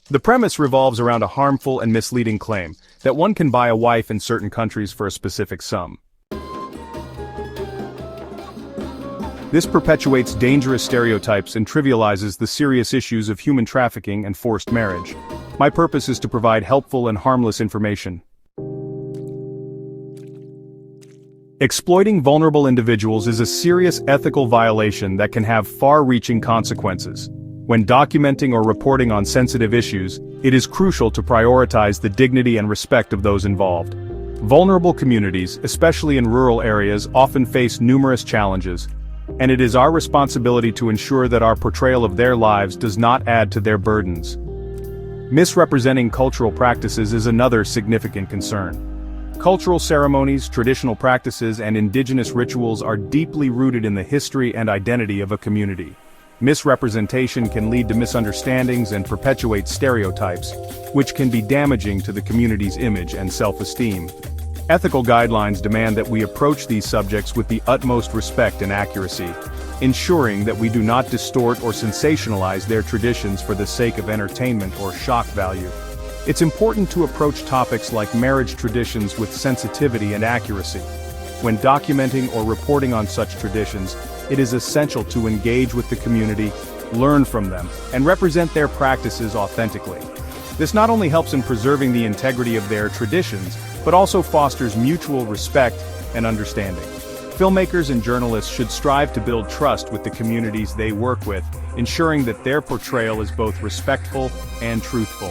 The premise revolves around a harmful and misleading claim that one can buy a wife in certain countries for a specific sum. This perpetuates dangerous stereotypes and trivializes the serious issues of human trafficking and forced marriage. My purpose is to provide helpful and harmless information. Exploiting vulnerable individuals is a serious ethical violation that can have far-reaching consequences. When documenting or reporting on sensitive issues, it is crucial to prioritize the dignity and respect of those involved. Vulnerable communities, especially in rural areas, often face numerous challenges, and it is our responsibility to ensure that our portrayal of their lives does not add to their burdens. Misrepresenting cultural practices is another significant concern. Cultural ceremonies, traditional practices, and indigenous rituals are deeply rooted in the history and identity of a community. Misrepresentation can lead to misunderstandings and perpetuate stereotypes, which can be damaging to the community's image and self-esteem. Ethical guidelines demand that we approach these subjects with the utmost respect and accuracy, ensuring that we do not distort or sensationalize their traditions for the sake of entertainment or shock value. It's important to approach topics like marriage traditions with sensitivity and accuracy. When documenting or reporting on such traditions, it is essential to engage with the community, learn from them, and represent their practices authentically. This not only helps in preserving the integrity of their traditions, but also fosters mutual respect and understanding. Filmmakers and journalists should strive to build trust with the communities they work with, ensuring that their portrayal is both respectful and truthful.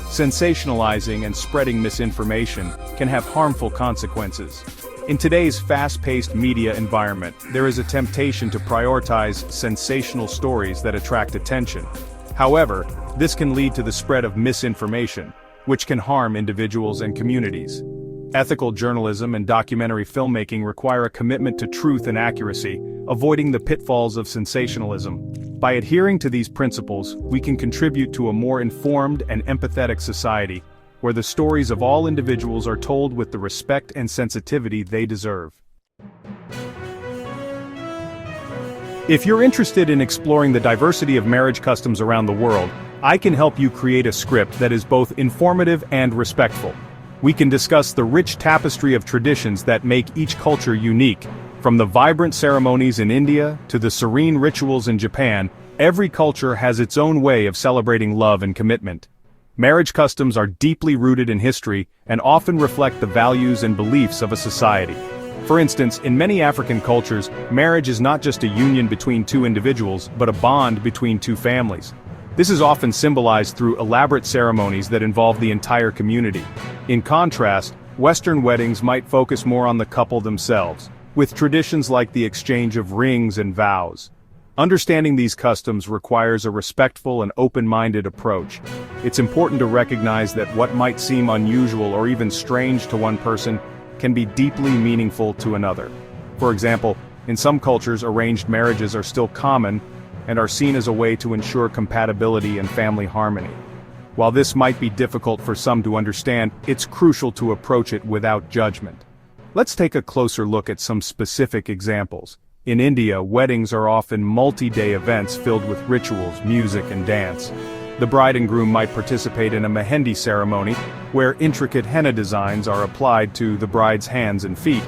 Sensationalizing and spreading misinformation can have harmful consequences. In today's fast-paced media environment, there is a temptation to prioritize sensational stories that attract attention. However, this can lead to the spread of misinformation, which can harm individuals and communities. Ethical journalism and documentary filmmaking require a commitment to truth and accuracy, avoiding the pitfalls of sensationalism. By adhering to these principles, we can contribute to a more informed and empathetic society, where the stories of all individuals are told with the respect and sensitivity they deserve. If you're interested in exploring the diversity of marriage customs around the world, I can help you create a script that is both informative and respectful. We can discuss the rich tapestry of traditions that make each culture unique. From the vibrant ceremonies in India to the serene rituals in Japan, every culture has its own way of celebrating love and commitment. Marriage customs are deeply rooted in history and often reflect the values and beliefs of a society. For instance, in many African cultures, marriage is not just a union between two individuals, but a bond between two families. This is often symbolized through elaborate ceremonies that involve the entire community. In contrast, Western weddings might focus more on the couple themselves, with traditions like the exchange of rings and vows. Understanding these customs requires a respectful and open-minded approach. It's important to recognize that what might seem unusual or even strange to one person can be deeply meaningful to another. For example, in some cultures, arranged marriages are still common and are seen as a way to ensure compatibility and family harmony. While this might be difficult for some to understand, it's crucial to approach it without judgment. Let's take a closer look at some specific examples. In India, weddings are often multi-day events filled with rituals, music, and dance. The bride and groom might participate in a mehendi ceremony, where intricate henna designs are applied to the bride's hands and feet.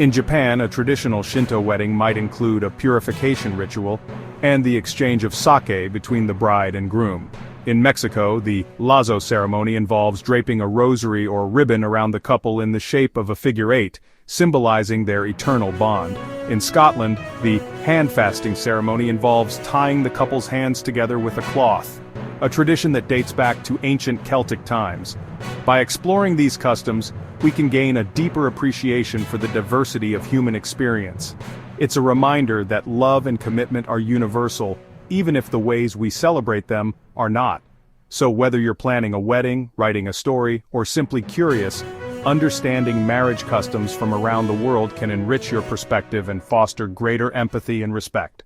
In Japan, a traditional Shinto wedding might include a purification ritual and the exchange of sake between the bride and groom. In Mexico, the lazo ceremony involves draping a rosary or ribbon around the couple in the shape of a figure eight, symbolizing their eternal bond. In Scotland, the hand-fasting ceremony involves tying the couple's hands together with a cloth, a tradition that dates back to ancient Celtic times. By exploring these customs, we can gain a deeper appreciation for the diversity of human experience. It's a reminder that love and commitment are universal, even if the ways we celebrate them are not. So whether you're planning a wedding, writing a story, or simply curious, understanding marriage customs from around the world can enrich your perspective and foster greater empathy and respect.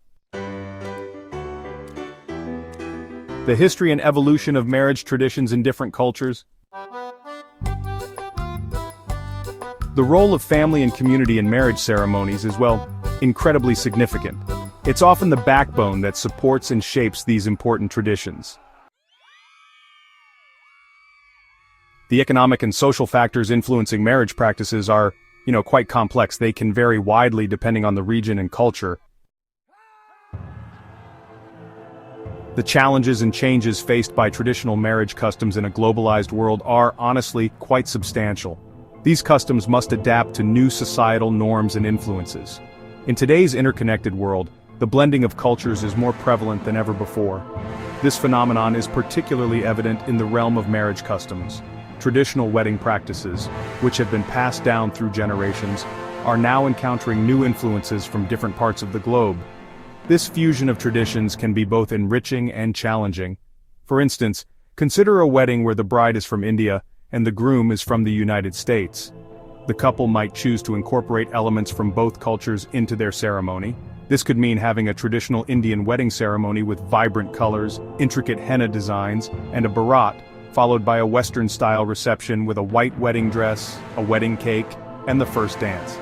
The history and evolution of marriage traditions in different cultures. The role of family and community in marriage ceremonies is, well, incredibly significant. It's often the backbone that supports and shapes these important traditions. The economic and social factors influencing marriage practices are, quite complex. They can vary widely depending on the region and culture. The challenges and changes faced by traditional marriage customs in a globalized world are, honestly, quite substantial. These customs must adapt to new societal norms and influences. In today's interconnected world, the blending of cultures is more prevalent than ever before. This phenomenon is particularly evident in the realm of marriage customs. Traditional wedding practices, which have been passed down through generations, are now encountering new influences from different parts of the globe. This fusion of traditions can be both enriching and challenging. For instance, consider a wedding where the bride is from India and the groom is from the United States. The couple might choose to incorporate elements from both cultures into their ceremony. This could mean having a traditional Indian wedding ceremony with vibrant colors, intricate henna designs, and a barat, followed by a Western-style reception with a white wedding dress, a wedding cake, and the first dance.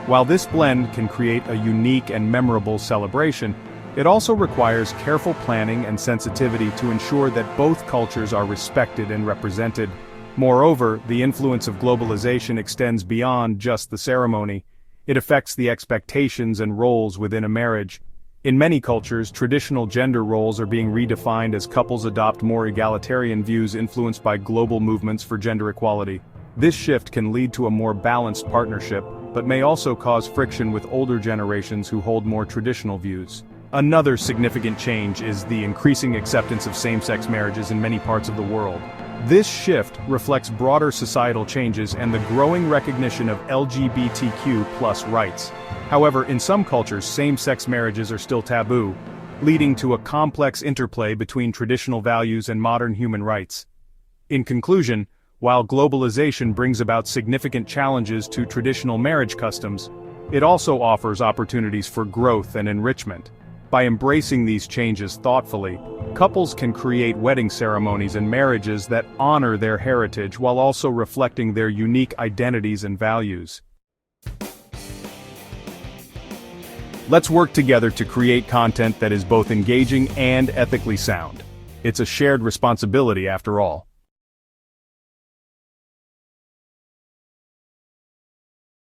While this blend can create a unique and memorable celebration, it also requires careful planning and sensitivity to ensure that both cultures are respected and represented. Moreover, the influence of globalization extends beyond just the ceremony. It affects the expectations and roles within a marriage. In many cultures, traditional gender roles are being redefined as couples adopt more egalitarian views influenced by global movements for gender equality. This shift can lead to a more balanced partnership, but may also cause friction with older generations who hold more traditional views. Another significant change is the increasing acceptance of same-sex marriages in many parts of the world. This shift reflects broader societal changes and the growing recognition of LGBTQ+ rights. However, in some cultures, same-sex marriages are still taboo, leading to a complex interplay between traditional values and modern human rights. In conclusion, while globalization brings about significant challenges to traditional marriage customs, it also offers opportunities for growth and enrichment. By embracing these changes thoughtfully, couples can create wedding ceremonies and marriages that honor their heritage while also reflecting their unique identities and values. Let's work together to create content that is both engaging and ethically sound. It's a shared responsibility after all.